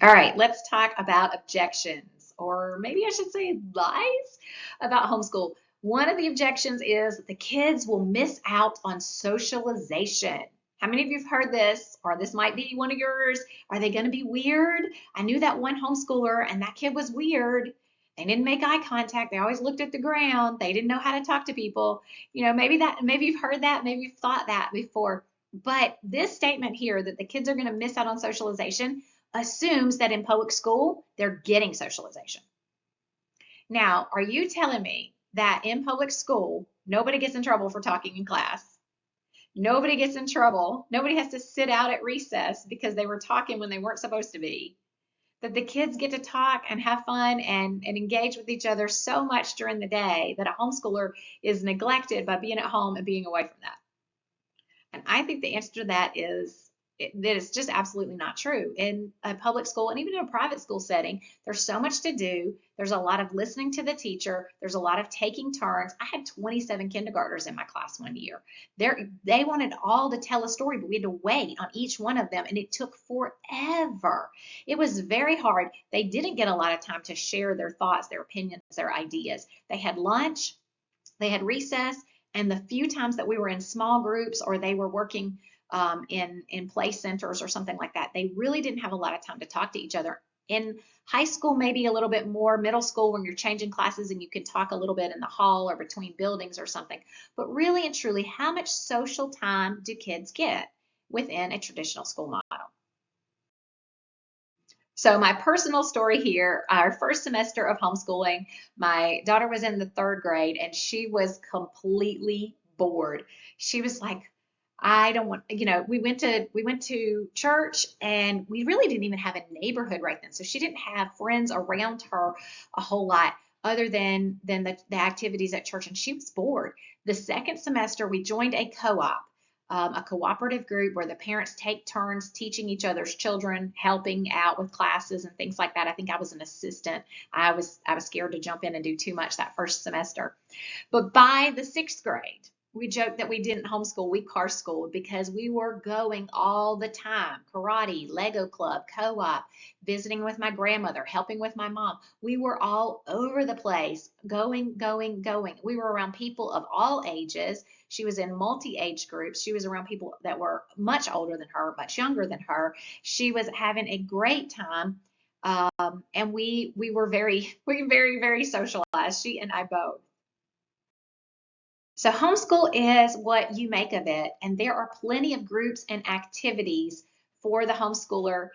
All right, let's talk about objections, or maybe I should say lies about homeschool. One of the objections is that the kids will miss out on socialization. How many of you have heard this, or this might be one of yours? Are they going to be weird? I knew that one homeschooler, and that kid was weird. They didn't make eye contact. They always looked at the ground. They didn't know how to talk to people. Maybe you've heard that, maybe you've thought that before. But this statement here that the kids are going to miss out on socialization assumes that in public school, they're getting socialization. Now, are you telling me that in public school, nobody gets in trouble for talking in class? Nobody gets in trouble. Nobody has to sit out at recess because they were talking when they weren't supposed to be. That the kids get to talk and have fun and engage with each other so much during the day that a homeschooler is neglected by being at home and being away from that. And I think the answer to that is that it's just absolutely not true. In a public school and even in a private school setting, there's so much to do. There's a lot of listening to the teacher. There's a lot of taking turns. I had 27 kindergartners in my class one year. They wanted all to tell a story, but we had to wait on each one of them, and it took forever. It was very hard. They didn't get a lot of time to share their thoughts, their opinions, their ideas. They had lunch, they had recess, and the few times that we were in small groups or they were working in play centers or something like that, they really didn't have a lot of time to talk to each other. In high school, maybe a little bit more. Middle school, when you're changing classes and you can talk a little bit in the hall or between buildings or something. But really and truly, how much social time do kids get within a traditional school model? So my personal story here, our first semester of homeschooling, my daughter was in the third grade and she was completely bored. She was like, I don't want, we went to church and we really didn't even have a neighborhood right then. So she didn't have friends around her a whole lot other than the activities at church, and she was bored. The second semester we joined a cooperative group where the parents take turns teaching each other's children, helping out with classes and things like that. I think I was an assistant. I was scared to jump in and do too much that first semester. But by the sixth grade, we joked that we didn't homeschool, we car schooled because we were going all the time. Karate, Lego club, co-op, visiting with my grandmother, helping with my mom. We were all over the place, going, going, going. We were around people of all ages. She was in multi-age groups. She was around people that were much older than her, much younger than her. She was having a great time. And we were very socialized. She and I both. So homeschool is what you make of it, and there are plenty of groups and activities for the homeschooler.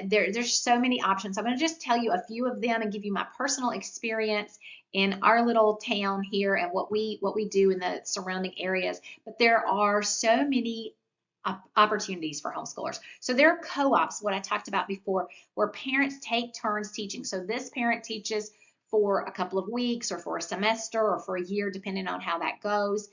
There's so many options. I'm going to just tell you a few of them and give you my personal experience in our little town here and what we do in the surrounding areas. But there are so many opportunities for homeschoolers. So there are co-ops, what I talked about before, where parents take turns teaching. So this parent teaches for a couple of weeks or for a semester or for a year, depending on how that goes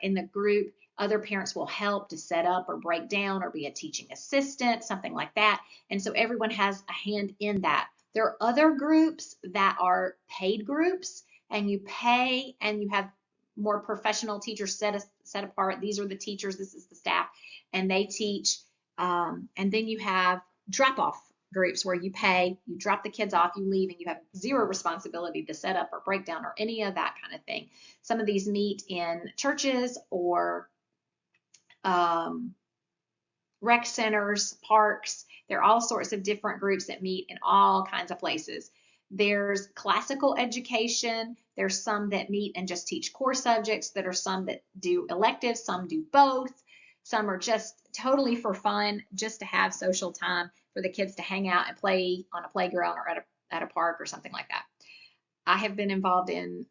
in the group. Other parents will help to set up or break down or be a teaching assistant, something like that. And so everyone has a hand in that. There are other groups that are paid groups, and you pay and you have more professional teachers set apart. These are the teachers, this is the staff, and they teach. And then you have drop off groups where you pay, you drop the kids off, you leave, and you have zero responsibility to set up or break down or any of that kind of thing. Some of these meet in churches or um, rec centers, parks. There are all sorts of different groups that meet in all kinds of places. There's classical education. There's some that meet and just teach core subjects. There are some that do electives. Some do both. Some are just totally for fun, just to have social time for the kids to hang out and play on a playground or at a park or something like that. I have been involved in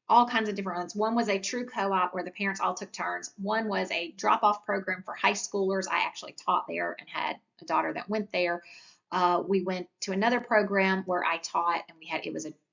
all kinds of different ones. One was a true co-op where the parents all took turns. One was a drop-off program for high schoolers. I actually taught there and had a daughter that went there. We went to another program where I taught, and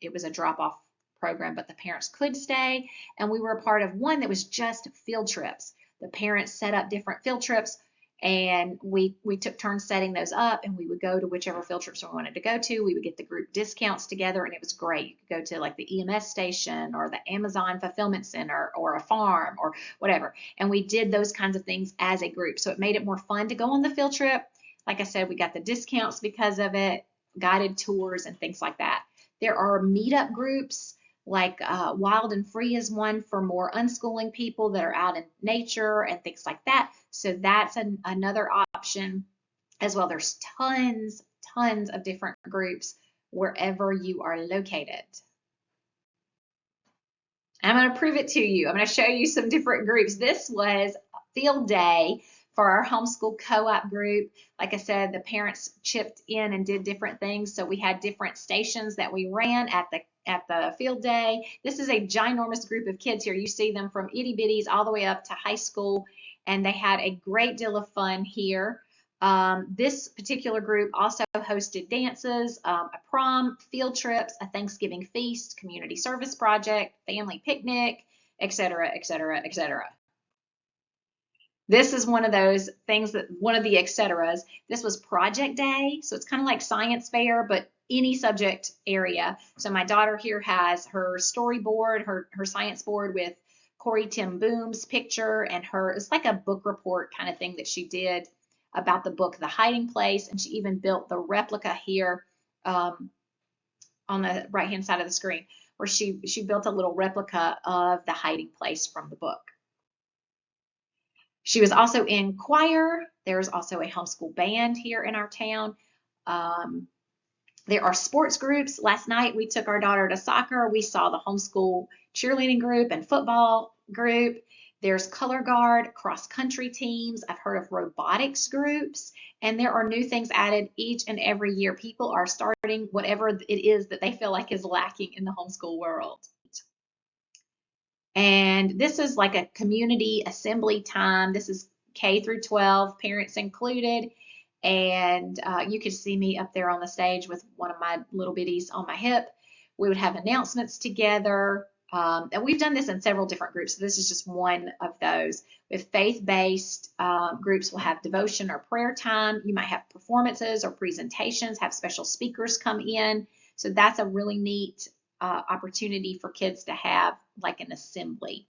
it was a drop-off program, but the parents could stay. And we were a part of one that was just field trips. The parents set up different field trips, and we took turns setting those up, and we would go to whichever field trips we wanted to go to. We would get the group discounts together, and it was great. You could go to like the EMS station or the Amazon fulfillment center or a farm or whatever, and we did those kinds of things as a group. So it made it more fun to go on the field trip. Like I said, we got the discounts because of it, guided tours and things like that. There are meetup groups like Wild and Free is one for more unschooling people that are out in nature and things like that. So that's another option as well. There's tons of different groups wherever you are located. I'm going to prove it to you. I'm going to show you some different groups. This was field day for our homeschool co-op group. Like I said, the parents chipped in and did different things. So we had different stations that we ran at the field day. This is a ginormous group of kids here. You see them from itty bitties all the way up to high school, and they had a great deal of fun here. This particular group also hosted dances, a prom, field trips, a Thanksgiving feast, community service project, family picnic, etc., etc., etc. This is one of those things that one of the etceteras. This was project day, so it's kind of like science fair, but any subject area. So my daughter here has her storyboard, her science board with Corey Tim Boom's picture, and it's like a book report kind of thing that she did about the book The Hiding Place, and she even built the replica here on the right hand side of the screen, where she built a little replica of The Hiding Place from the book. She was also in choir. There's also a homeschool band here in our town. There are sports groups. Last night we took our daughter to soccer. We saw the homeschool cheerleading group and football group. There's color guard, cross country teams. I've heard of robotics groups, and there are new things added each and every year. People are starting whatever it is that they feel like is lacking in the homeschool world. And this is like a community assembly time. This is K through 12, parents included. And you could see me up there on the stage with one of my little bitties on my hip. We would have announcements together. And we've done this in several different groups. So this is just one of those. With faith-based groups, we'll have devotion or prayer time. You might have performances or presentations, have special speakers come in. So that's a really neat opportunity for kids to have like an assembly.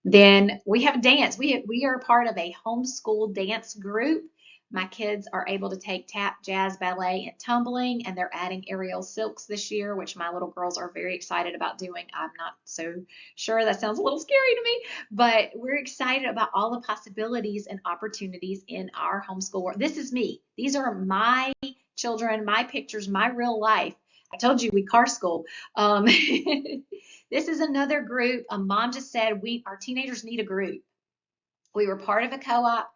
Then we have dance. We are part of a homeschool dance group. My kids are able to take tap, jazz, ballet, and tumbling, and they're adding aerial silks this year, which my little girls are very excited about doing. I'm not so sure. That sounds a little scary to me, but we're excited about all the possibilities and opportunities in our homeschool world. This is me. These are my children, my pictures, my real life. I told you we car school. This is another group. A mom just said our teenagers need a group. We were part of a co-op,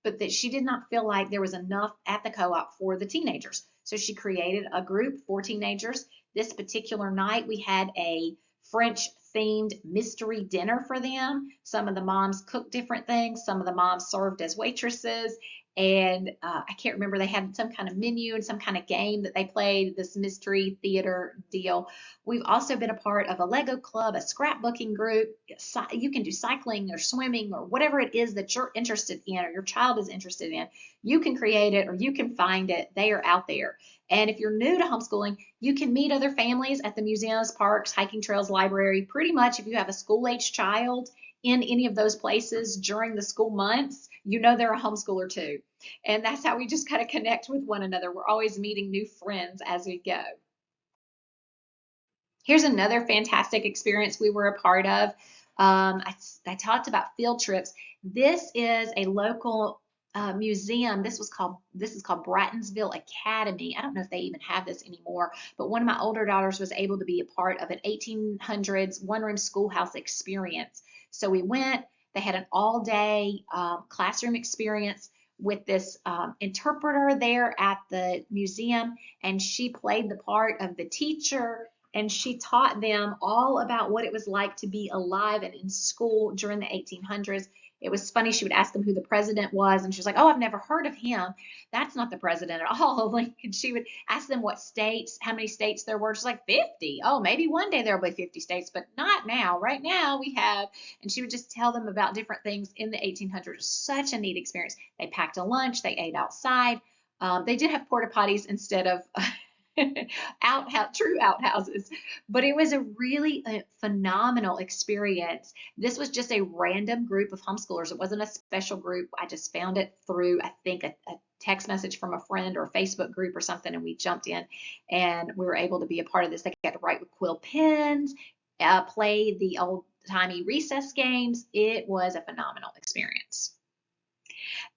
but that she did not feel like there was enough at the co-op for the teenagers. So she created a group for teenagers. This particular night, we had a French-themed mystery dinner for them. Some of the moms cooked different things. Some of the moms served as waitresses. And I can't remember, they had some kind of menu and some kind of game that they played, this mystery theater deal. We've also been a part of a Lego club, a scrapbooking group. You can do cycling or swimming or whatever it is that you're interested in or your child is interested in. You can create it or you can find it. They are out there. And if you're new to homeschooling, you can meet other families at the museums, parks, hiking trails, library. Pretty much if you have a school-age child in any of those places during the school months, you know they're a homeschooler too. And that's how we just kind of connect with one another. We're always meeting new friends as we go. Here's another fantastic experience we were a part of. I talked about field trips. This is a local museum. This is called Brattonsville Academy. I don't know if they even have this anymore, but one of my older daughters was able to be a part of an 1800s one-room schoolhouse experience. So we went. They had an all-day classroom experience with this interpreter there at the museum, and she played the part of the teacher, and she taught them all about what it was like to be alive and in school during the 1800s. It was funny. She would ask them who the president was, and she was like, "Oh, I've never heard of him. That's not the president at all." Like, and she would ask them what states, how many states there were. She's like, 50. Oh, maybe one day there'll be 50 states, but not now. Right now we have, and she would just tell them about different things in the 1800s. Such a neat experience. They packed a lunch. They ate outside. They did have porta potties instead of true outhouses. But it was a really phenomenal experience. This was just a random group of homeschoolers. It wasn't a special group. I just found it through, I think, a text message from a friend or a Facebook group or something, and we jumped in and we were able to be a part of this. They got to write with quill pens, play the old timey recess games. It was a phenomenal experience.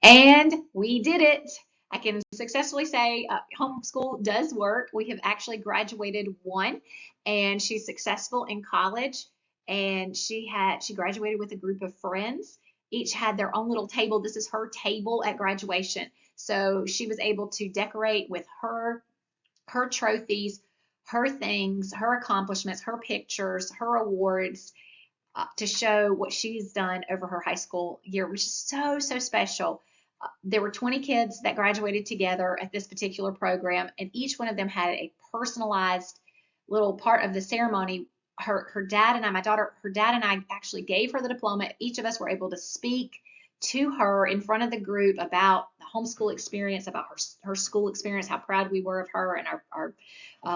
And we did it. I can successfully say homeschool does work. We have actually graduated one, and she's successful in college. And she graduated with a group of friends. Each had their own little table. This is her table at graduation. So she was able to decorate with her trophies, her things, her accomplishments, her pictures, her awards, to show what she's done over her high school year, which is so, so special. There were 20 kids that graduated together at this particular program, and each one of them had a personalized little part of the ceremony. Her dad and I, my daughter, her dad and I actually gave her the diploma. Each of us were able to speak to her in front of the group about the homeschool experience, about her school experience, how proud we were of her, and our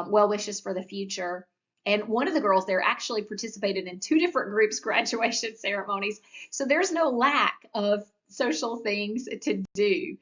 well wishes for the future. And one of the girls there actually participated in two different groups' graduation ceremonies. So there's no lack of social things to do.